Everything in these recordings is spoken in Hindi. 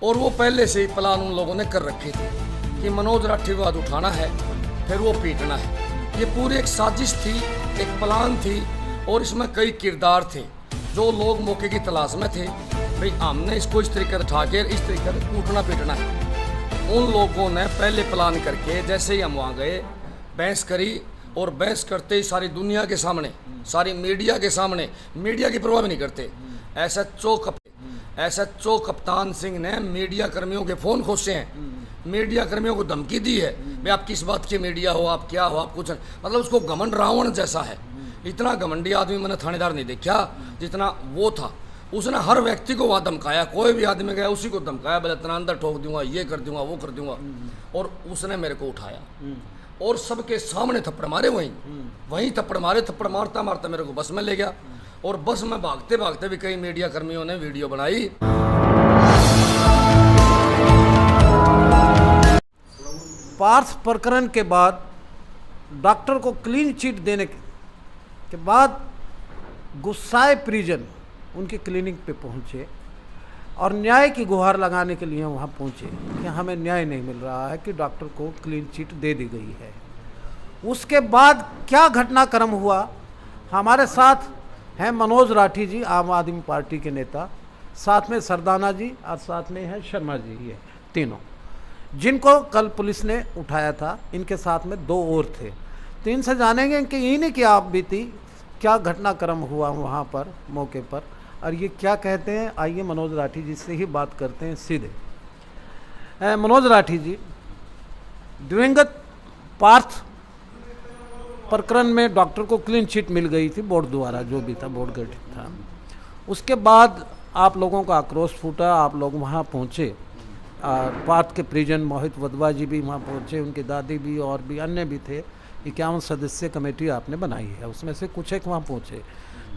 और वो पहले से ही प्लान उन लोगों ने कर रखे थे कि मनोज राठी को आज उठाना है, फिर वो पीटना है। ये पूरी एक साजिश थी, एक प्लान थी, और इसमें कई किरदार थे जो लोग मौके की तलाश में थे। भाई हमने इसको इस तरीके से उठा के इस तरीके से कूटना पीटना है। उन लोगों ने पहले प्लान करके जैसे ही हम वहाँ गए बहस करी, और बहस करते ही सारी दुनिया के सामने, सारी मीडिया के सामने, मीडिया की परवाह भी नहीं करते, एसएचओ कप्तान सिंह ने मीडिया कर्मियों के फ़ोन खोसे हैं, मीडिया कर्मियों को धमकी दी है, भाई आप किस बात के मीडिया हो, आप क्या हो, आप कुछ, मतलब उसको घमंड रावण जैसा है। इतना घमंडी आदमी मैंने थानेदार नहीं देखा जितना वो था। उसने हर व्यक्ति को वहाँ धमकाया, कोई भी आदमी गया उसी को धमकाया, बोले इतना अंदर ठोक दूंगा, ये कर दूंगा, वो कर दूंगा। और उसने मेरे को उठाया और सबके सामने थप्पड़ मारे, वहीं थप्पड़ मारे। थप्पड़ मारता मारता मेरे को बस में ले गया, और बस में भागते भागते भी कई मीडिया कर्मियों ने वीडियो बनाई। पार्थ प्रकरण के बाद डॉक्टर को क्लीन चिट देने के बाद गुस्साए परिजन उनकी क्लिनिक पे पहुंचे और न्याय की गुहार लगाने के लिए वहां पहुंचे कि हमें न्याय नहीं मिल रहा है कि डॉक्टर को क्लीन चिट दे दी गई है। उसके बाद क्या घटनाक्रम हुआ, हमारे साथ हैं मनोज राठी जी, आम आदमी पार्टी के नेता, साथ में सरदाना जी और साथ में हैं शर्मा जी, ये तीनों जिनको कल पुलिस ने उठाया था। इनके साथ में दो और थे। तो इनसे जानेंगे कि इन्हीं की आप बीती क्या घटनाक्रम हुआ वहाँ पर मौके पर, और ये क्या कहते हैं। आइए मनोज राठी जी से ही बात करते हैं सीधे। मनोज राठी जी, दिवंगत पार्थ प्रकरण में डॉक्टर को क्लीन चिट मिल गई थी बोर्ड द्वारा, जो भी था बोर्ड गठित था। उसके बाद आप लोगों का आक्रोश फूटा, आप लोग वहाँ पहुँचे, पार्थ के परिजन मोहित वधवा जी भी वहाँ पहुँचे, उनकी दादी भी और भी अन्य भी थे। 51 सदस्यीय कमेटी आपने बनाई है, उसमें से कुछ एक वहाँ पहुँचे।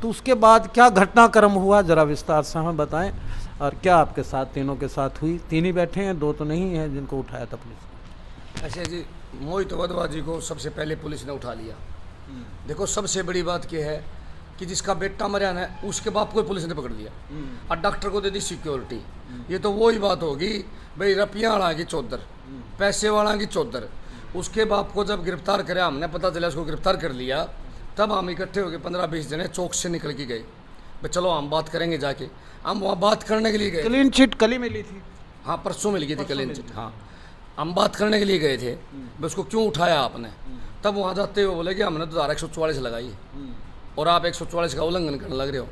तो उसके बाद क्या घटनाक्रम हुआ जरा विस्तार से हमें बताएं, और क्या आपके साथ तीनों के साथ हुई? तीन ही बैठे हैं, दो तो नहीं हैं जिनको उठाया था पुलिस ने। अच्छा जी, मोहित वधवा जी को सबसे पहले पुलिस ने उठा लिया। देखो सबसे बड़ी बात यह है कि जिसका बेटा मरा ना, उसके बाप को पुलिस ने पकड़ लिया और डॉक्टर को दे दी सिक्योरिटी। ये तो वही बात होगी भाई, रुपया वाला की चौधर, पैसे वाला की चौधर। उसके बाप को जब गिरफ्तार कराया हमने, पता चला उसको गिरफ्तार कर लिया, तब हम इकट्ठे हो गए 15-20 जने चौक से निकल के गए, भाई चलो हम बात करेंगे जाके। हम वहाँ बात करने के लिए गए। क्लीन चिट कल ही मिली थी? हाँ, परसों मिल गई थी क्लीन चिट। हाँ, हम बात करने के लिए गए थे, भाई उसको क्यों उठाया आपने। तब वहाँ जाते हुए बोले कि हमने तो धारा 144 लगाई है और आप 144 का उल्लंघन करने लग रहे हो।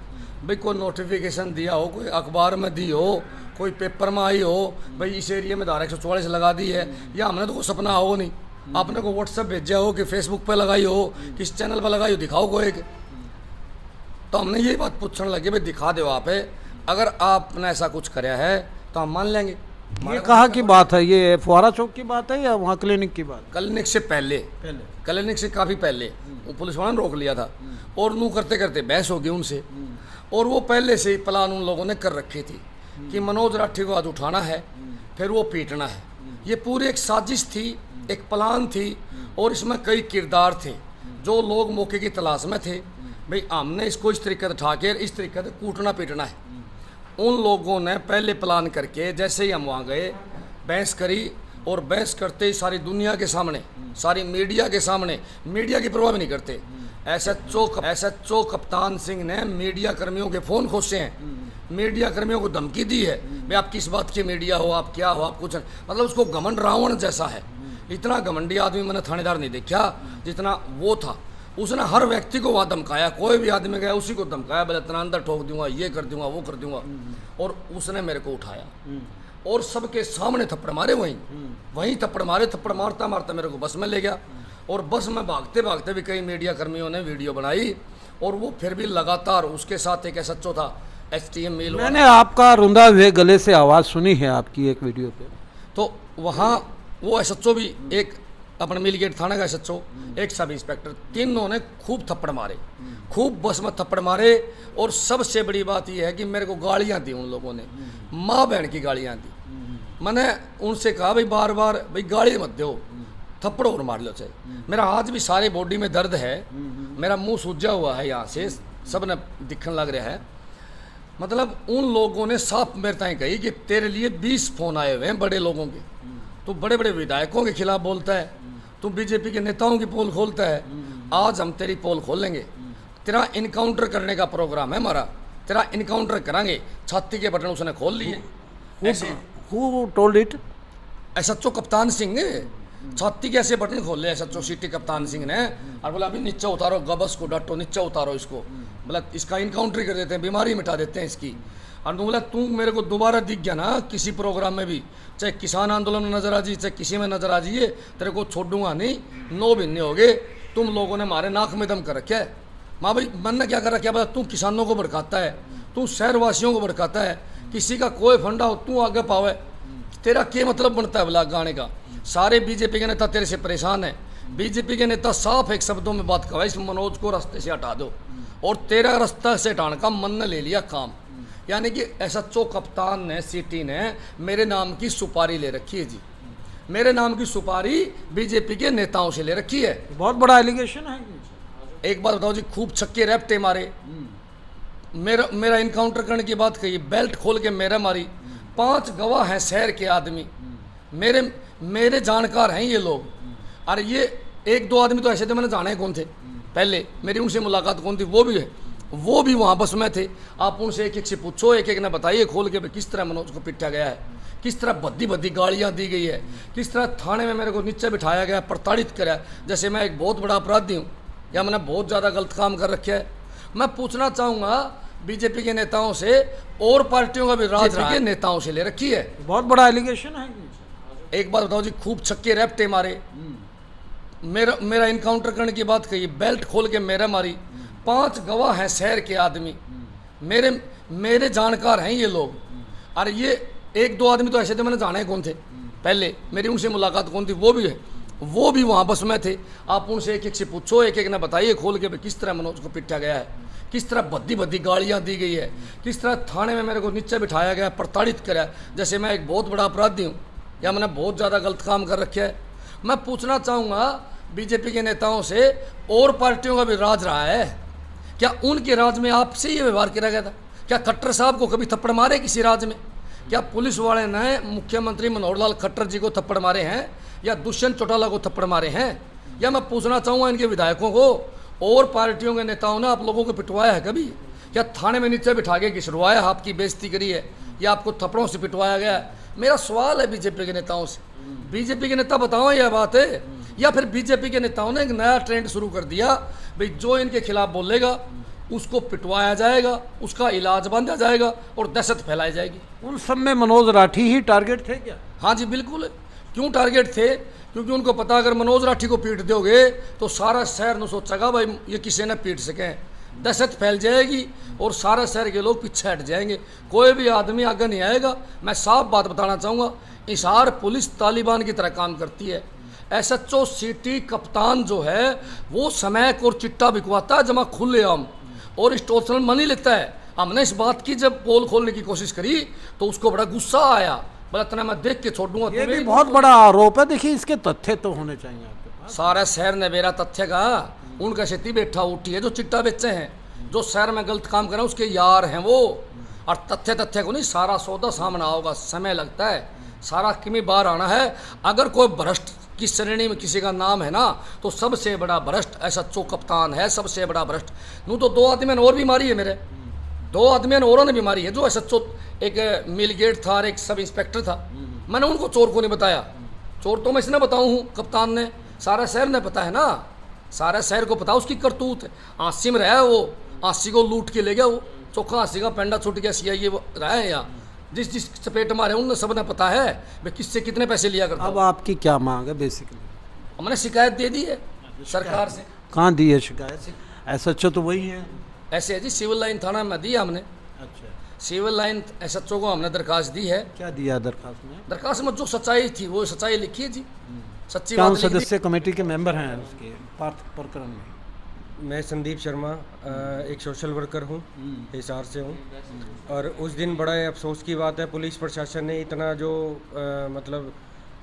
भाई कोई नोटिफिकेशन दिया हो, कोई अखबार में दी हो, कोई पेपर में आई हो, भाई इस एरिया में धारा 144 लगा दी है, या हमने तो कोई सपना हो नहीं, आपने को व्हाट्सएप भेजा हो कि फेसबुक पे लगाई हो, किस चैनल पर लगाई हो, दिखाओ कोई एक। तो हमने यही बात पूछने लगे, भाई दिखा दो आप, अगर आपने ऐसा कुछ कराया है तो हम मान लेंगे। ये कहाँ की बात है, ये फुहारा चौक की बात है या वहाँ क्लिनिक की बात? क्लिनिक से पहले, क्लिनिक से काफ़ी पहले वो पुलिस वालों ने रोक लिया था, और नू करते करते बहस हो गई उनसे। और वो पहले से ही प्लान उन लोगों ने कर रखी थी कि मनोज राठी को आज उठाना है, फिर वो पीटना है। ये पूरी एक साजिश थी, एक प्लान थी, और इसमें कई किरदार थे जो लोग मौके की तलाश में थे। भाई हमने इसको इस तरीके से उठा के इस तरीके से कूटना पीटना है। उन लोगों ने पहले प्लान करके जैसे ही हम वहाँ गए बहस करी, और बहस करते ही सारी दुनिया के सामने, सारी मीडिया के सामने, मीडिया की परवाह भी नहीं करते, एसएचओ कप्तान सिंह ने मीडिया कर्मियों के फ़ोन खोसे हैं, मीडिया कर्मियों को धमकी दी है, भाई आप किस बात के मीडिया हो, आप क्या हो, आप कुछ, मतलब उसको घमंड रावण जैसा है। इतना घमंडी आदमी मैंने थानेदार नहीं देखा जितना वो था। उसने हर व्यक्ति को वहाँ धमकाया, कोई भी आदमी गया उसी को धमकाया, बोले इतना अंदर ठोक दूंगा, ये कर दूंगा, वो कर दूंगा। और उसने मेरे को उठाया और सबके सामने थप्पड़ मारे, वहीं थप्पड़ मारे। थप्पड़ मारता मारता मेरे को बस में ले गया, और बस में भागते भागते भी कई मीडिया कर्मियों ने वीडियो बनाई। और वो फिर भी लगातार, उसके साथ एक एसएचओ था, एसटीएम मेल। मैंने आपका रुंधा हुए गले से आवाज़ सुनी है आपकी एक वीडियो पे। तो वहाँ वो एसएचओ भी, एक अपने मिलगेट थाना का एसएचओ, एक सब इंस्पेक्टर, तीनों ने खूब थप्पड़ मारे, खूब बस में थप्पड़ मारे। और सबसे बड़ी बात यह है कि मेरे को गालियाँ दी उन लोगों ने, माँ बहन की गालियाँ दी। मैंने उनसे कहा भाई बार बार भाई गाली मत दो, थप्पड़ और मार लो चाहे। मेरा आज भी सारे बॉडी में दर्द है, मेरा मुंह सूजा हुआ है, यहाँ से सब ने दिखने लग रहा है। मतलब उन लोगों ने साफ मेरे ताई कही कि तेरे लिए 20 फोन आए हुए हैं बड़े लोगों के, तू बड़े बड़े विधायकों के खिलाफ बोलता है, तू बीजेपी के नेताओं की पोल खोलता है, आज हम तेरी पोल खोलेंगे, तेरा इनकाउंटर करने का प्रोग्राम है हमारा, तेरा इनकाउंटर करांगे। छाती के बटन उसने खोल लिए। ऐसे Who told it? SHO Kaptan Singh छाती के ऐसे बटन खोल ले एसएचओ सिटी कप्तान सिंह ने, और बोला अभी नीचे उतारो, गबस को डटो, नीचे उतारो इसको, बोला इसका इनकाउंटर कर देते हैं, बीमारी मिटा देते हैं इसकी। और तू बोला तू मेरे को दोबारा दिख गया ना किसी प्रोग्राम में भी, चाहे किसान आंदोलन में नजर आ जाइए, चाहे किसी में नजर आ जाइए, तेरे को छोड़ूंगा नहीं, 9 महीने हो गए तुम लोगों ने हमारे नाक में दम कर रखा है। माँ भाई मन ने क्या कर रखा है, बोला तू किसानों को भड़काता है, तू शहरवासियों को भड़काता है, किसी का कोई फंडा हो तू आगे पावे, तेरा क्या मतलब बनता है ब्लाक गाने का। सारे बीजेपी के नेता तेरे से परेशान है। बीजेपी के नेता साफ एक शब्दों में बात कहा, इस मनोज को रास्ते से हटा दो, और तेरा रास्ता से हटाने का मन ने ले लिया काम। यानी कि एसएचओ कप्तान ने सिटी ने मेरे नाम की सुपारी ले रखी है जी, मेरे नाम की सुपारी बीजेपी के नेताओं से ले रखी है। बहुत बड़ा एलिगेशन है। एक बात बताओ जी, खूब छक्के रैप्टे मारे, मेरा इनकाउंटर करने की बात कही, बेल्ट खोल के मेरे मारी, 5 गवाह हैं शहर के आदमी, मेरे जानकार हैं ये लोग। और ये 1-2 आदमी तो ऐसे थे मैंने जाने कौन थे, पहले मेरी उनसे मुलाकात कौन थी वो भी है, वो भी वहाँ बस में थे। आप उनसे एक एक से पूछो, एक एक ने बताइए खोल के किस तरह मनोज को पिटा गया है, किस तरह भद्दी भद्दी गालियाँ दी गई है, किस तरह थाने में मेरे को नीचे बिठाया गया, प्रताड़ित करा, जैसे मैं एक बहुत बड़ा अपराधी हूँ या मैंने बहुत ज़्यादा गलत काम कर रखा है। मैं पूछना चाहूँगा बीजेपी के नेताओं से, और पार्टियों का भी राज के नेताओं से ले रखी है। बहुत बड़ा एलिगेशन है। एक बात बताओ जी, खूब छक्के रैप्टे मारे, मेरा इनकाउंटर करने की बात कही, बेल्ट खोल के मेरे मारी, 5 गवाह हैं शहर के आदमी, मेरे जानकार हैं ये लोग। और ये 1-2 आदमी तो ऐसे थे मैंने जाने कौन थे, पहले मेरी उनसे मुलाकात कौन थी वो भी है, वो भी वहाँ बस में थे। आप उनसे एक एक से पूछो, एक एक ने बताइए खोल के किस तरह मनोज को पिटा गया है, किस तरह भद्दी भद्दी गालियाँ दी गई है, किस तरह थाने में मेरे को नीचे बिठाया गया, प्रताड़ित करा, जैसे मैं एक बहुत बड़ा अपराधी हूँ या मैंने बहुत ज़्यादा गलत काम कर रखा है। मैं पूछना चाहूँगा बीजेपी के नेताओं से, और पार्टियों का भी राज रहा है, क्या उनके राज में आपसे ये व्यवहार किया गया था? क्या खट्टर साहब को कभी थप्पड़ मारे किसी राज में? क्या पुलिस वाले ने मुख्यमंत्री मनोहर लाल खट्टर जी को थप्पड़ मारे हैं, या दुष्यंत चौटाला को थप्पड़ मारे हैं? या मैं पूछना चाहूँगा इनके विधायकों को, और पार्टियों के नेताओं ने आप लोगों को पिटवाया है कभी? क्या थाने में नीचे बिठा के घिसरवाया, आपकी बेइज्जती करी है, या आपको थप्पड़ों से पिटवाया गया है? मेरा सवाल है बीजेपी के नेताओं से, बीजेपी के नेता बताओ यह बात है, या फिर बीजेपी के नेताओं ने एक नया ट्रेंड शुरू कर दिया, भाई जो इनके खिलाफ बोलेगा उसको पिटवाया जाएगा, उसका इलाज बांधा जाएगा और दहशत फैलाई जाएगी। उन सब में मनोज राठी ही टारगेट थे क्या? हाँ जी बिल्कुल। क्यों टारगेट थे? क्योंकि उनको पता अगर मनोज राठी को पीट दोगे तो सारा शहर न सोचेगा भाई ये किसी ने पीट सके, दहशत फैल जाएगी और सारे शहर के लोग पीछे हट जाएंगे, कोई भी आदमी आगे नहीं आएगा। मैं साफ बात बताना चाहूँगा, हिसार पुलिस तालिबान की तरह काम करती है। एसएचओ सिटी कप्तान जो है वो समैक और चिट्टा बिकवाता है जमा खुलेआम, और एक्सटॉर्शन मनी लेता है। हमने इस बात की जब पोल खोलने की कोशिश करी तो उसको बड़ा गुस्सा आया, बोला इतना मैं देख के छोड़ दूंगा। ये भी बहुत बड़ा आरोप है। देखिए इसके तथ्य तो होने चाहिए आपके पास। सारा शहर ने मेरा तथ्य का उनका खेती बैठा उठी है, जो चिट्टा बेचे हैं, जो शहर में गलत काम कर रहे हैं उसके यार हैं वो। और तथ्य को नहीं, सारा सौदा सामने आओगा, समय लगता है, सारा किमी बाहर आना है। अगर कोई भ्रष्ट की श्रेणी में किसी का नाम है ना तो सबसे बड़ा भ्रष्ट एसएचओ कप्तान है, सबसे बड़ा भ्रष्ट। नू तो 2 आदमी ने और भी मारी है, मेरे 2 आदमी ने औरों ने भी मारी है। जो एसएचओ एक मिलगेट था और एक सब इंस्पेक्टर था, मैंने उनको चोर को नहीं बताया, चोर तो मैं इसने बताऊँ हूँ, कप्तान ने, सारा शहर ने पता है ना, सारा शहर को पता उसकी करतूत है। आंसी में रहा है वो, आंसी को लूट के ले गया वो, चोखा आंसी का पेंडा छूट गया, सीआईए रहा है यहाँ, जिस चपेट मारे उन सब ने पता है भाई किससे कितने पैसे लिया करता। अब आपकी क्या मांग है बेसिकली? हमने शिकायत दे दी है सरकार से। कहाँ दी है शिकायत? एसएचओ तो वही है। ऐसे है जी, सिविल लाइन थाना में दी है हमने। अच्छा, सिविल लाइन एसएचओ को हमने दरखास्त दी है। क्या दिया दरखास्त में? दरखास्त में जो सच्चाई थी वो सच्चाई लिखी है जी, सच्ची कौन बात लिखी। सदस्य कमेटी के मेंबर हैं उसके पार्थ प्रकरण में? मैं संदीप शर्मा एक सोशल वर्कर हूँ, हिसार से हूँ। और उस दिन बड़ा अफसोस की बात है, पुलिस प्रशासन ने इतना जो मतलब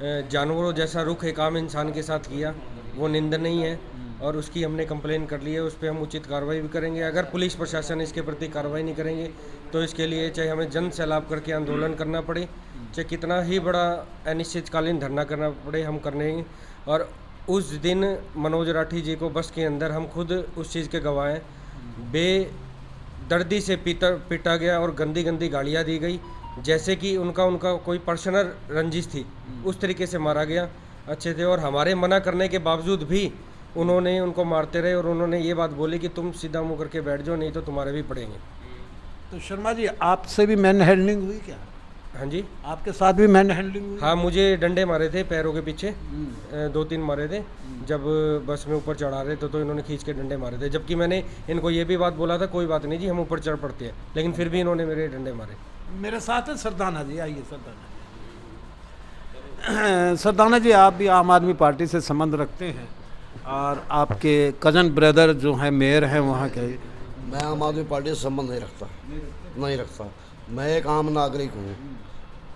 जानवरों जैसा रुख एक आम इंसान के साथ किया वो निंदनीय है और उसकी हमने कंप्लेन कर ली है। उस पर हम उचित कार्रवाई भी करेंगे। अगर पुलिस प्रशासन इसके प्रति कार्रवाई नहीं करेंगे तो इसके लिए चाहे हमें जन सैलाब करके आंदोलन करना पड़े, चाहे कितना ही बड़ा अनिश्चितकालीन धरना करना पड़े, हम करने। और उस दिन मनोज राठी जी को बस के अंदर हम खुद उस चीज़ के गवाह हैं, बेदर्दी से पीटा गया और गंदी गंदी गालियाँ दी गई, जैसे कि उनका कोई पर्सनल रंजिश थी, उस तरीके से मारा गया अच्छे थे। और हमारे मना करने के बावजूद भी उन्होंने उनको मारते रहे और उन्होंने ये बात बोली कि तुम सीधा मुँह करके बैठ जाओ, नहीं तो तुम्हारे भी पड़ेंगे। तो शर्मा जी, आपसे भी मैन हैंडलिंग हुई क्या? हाँ जी, आपके साथ भी मैन हैंडलिंग हुई? हाँ, मुझे डंडे मारे थे पैरों के पीछे, 2-3 मारे थे। जब बस में ऊपर चढ़ा रहे थे तो इन्होंने खींच के डंडे मारे थे, जबकि मैंने इनको ये भी बात बोला था कोई बात नहीं जी, हम ऊपर चढ़ पड़ते हैं, लेकिन फिर भी इन्होंने मेरे डंडे मारे। मेरे साथ है सरदाना जी, आइए सरदाना जी। सरदाना जी, आप भी आम आदमी पार्टी से संबंध रखते हैं और आपके कजन ब्रदर जो हैं मेयर हैं वहाँ के। मैं आम आदमी पार्टी से संबंध नहीं रखता। मैं एक आम नागरिक हूँ।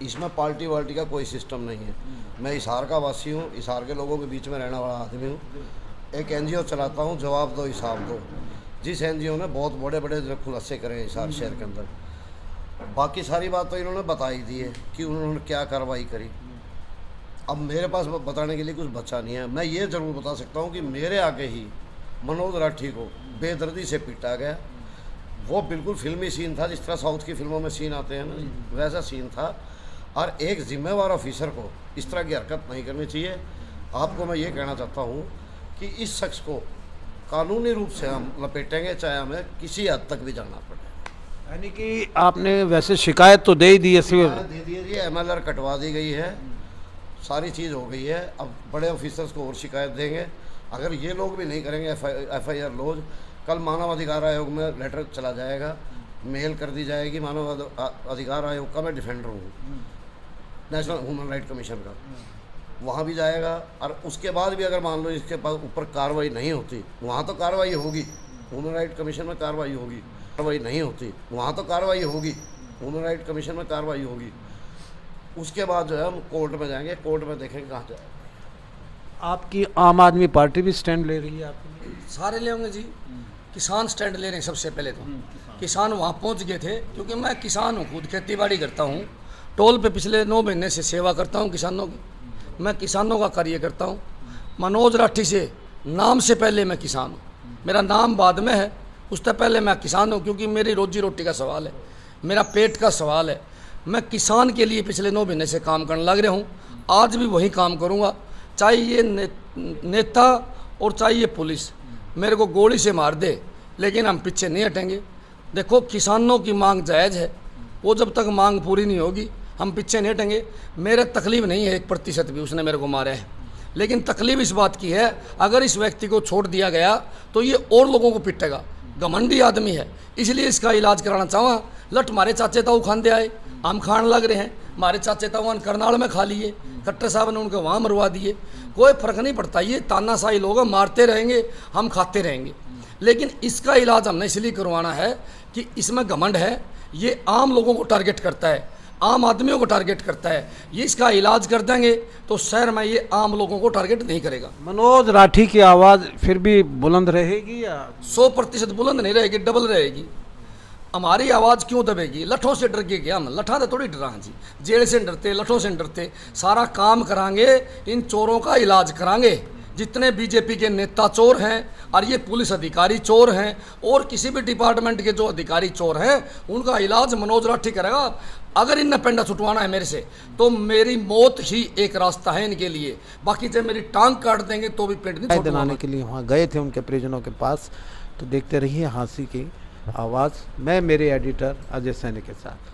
इसमें पार्टी वार्टी का कोई सिस्टम नहीं है। मैं हिसार का वासी हूँ, हिसार के लोगों के बीच में रहने वाला आदमी हूँ। एक एनजीओ चलाता हूँ, जवाब दो हिसाब दो, जिस एनजीओ ने बहुत बड़े बड़े खुलासे करे हैं हिसार शहर के अंदर। बाकी सारी बात तो इन्होंने बता ही दी है कि उन्होंने क्या कार्रवाई करी। अब मेरे पास बताने के लिए कुछ बचा नहीं है। मैं ये ज़रूर बता सकता हूँ कि मेरे आगे ही मनोज राठी को बेदर्दी से पीटा गया। वो बिल्कुल फिल्मी सीन था, जिस तरह साउथ की फिल्मों में सीन आते हैं ना, वैसा सीन था। और एक जिम्मेवार ऑफिसर को इस तरह की हरकत नहीं करनी चाहिए। आपको मैं ये कहना चाहता हूँ कि इस शख्स को कानूनी रूप से हम लपेटेंगे, चाहे हमें किसी हद तक भी जाना पड़े। यानी कि आपने वैसे शिकायत तो दे ही दी है? दे दी है, MLR कटवा दी गई है, सारी चीज़ हो गई है। अब बड़े ऑफिसर्स को और शिकायत देंगे। अगर ये लोग भी नहीं करेंगे FIR लॉज, कल मानव अधिकार आयोग में लेटर चला जाएगा, मेल कर दी जाएगी। मानव अधिकार आयोग का मैं डिफेंडर हूँ, नेशनल ह्यूमन राइट कमीशन का, वहाँ भी जाएगा। और उसके बाद भी अगर मान लो इसके पास ऊपर कार्रवाई नहीं होती, वहाँ तो कार्रवाई होगी, ह्यूमन राइट कमीशन में कार्रवाई होगी। कार्रवाई नहीं होती, वहाँ तो कार्रवाई होगी, ह्यूमन राइट कमीशन में कार्रवाई होगी। उसके बाद जो है हम कोर्ट में जाएंगे, कोर्ट में देखेंगे कहाँ जाएगा। आपकी आम आदमी पार्टी भी स्टैंड ले रही है? आपकी सारे ले होंगे जी। किसान स्टैंड ले रहे हैं सबसे पहले तो। किसान वहाँ पहुँच गए थे, क्योंकि मैं किसान हूँ, खुद खेती बाड़ी करता हूँ, टोल पे पिछले 9 महीने से सेवा करता हूँ किसानों की। मैं किसानों का कार्य करता हूँ। मनोज राठी से नाम से पहले मैं किसान हूँ, मेरा नाम बाद में है, उससे पहले मैं किसान हूँ, क्योंकि मेरी रोजी रोटी का सवाल है, मेरा पेट का सवाल है। मैं किसान के लिए पिछले 9 महीने से काम करने लग रहा हूँ। आज भी वही काम करूँगा, चाहे ये नेता और चाहे ये पुलिस मेरे को गोली से मार दे, लेकिन हम पीछे नहीं हटेंगे। देखो, किसानों की मांग जायज़ है, वो जब तक मांग पूरी नहीं होगी हम पीछे नहीं हटेंगे। मेरे तकलीफ़ नहीं है 1% भी उसने मेरे को मारा है, लेकिन तकलीफ़ इस बात की है, अगर इस व्यक्ति को छोड़ दिया गया तो ये और लोगों को पिटेगा। घमंडी आदमी है, इसलिए इसका इलाज कराना चाहूँगा। लट मारे चाचे ताऊ खांदे आए, हम खान लग रहे हैं। हमारे चाचे ताऊ करनाल में खा लिए, खट्टर साहब ने उनको वहाँ मरवा दिए। कोई फ़र्क नहीं पड़ता, ये तानाशाही लोग मारते रहेंगे, हम खाते रहेंगे। लेकिन इसका इलाज हमने इसलिए करवाना है कि इसमें घमंड है, ये आम लोगों को टारगेट करता है, आम आदमियों को टारगेट करता है। ये इसका इलाज कर देंगे तो शहर में ये आम लोगों को टारगेट नहीं करेगा। मनोज राठी की आवाज़ फिर भी बुलंद रहेगी या 100% बुलंद नहीं रहेगी, डबल रहेगी। हमारी आवाज़ क्यों दबेगी? लठों से डर के क्या हम? लठा तो थोड़ी डरा जी, जेल से डरते, लठों से डरते। सारा काम करांगे, इन चोरों का इलाज करांगे। जितने बीजेपी के नेता चोर हैं और ये पुलिस अधिकारी चोर हैं और किसी भी डिपार्टमेंट के जो अधिकारी चोर हैं, उनका इलाज मनोज राठी करेगा। अगर इनने पेंडा छुटवाना है मेरे से तो मेरी मौत ही एक रास्ता है इनके लिए, बाकी जब मेरी टांग काट देंगे तो भी पेंट नहीं दिलाने के लिए वहाँ गए थे उनके परिजनों के पास। तो देखते रहिए हाँसी की आवाज़। मैं मेरे एडिटर अजय सैनी के साथ।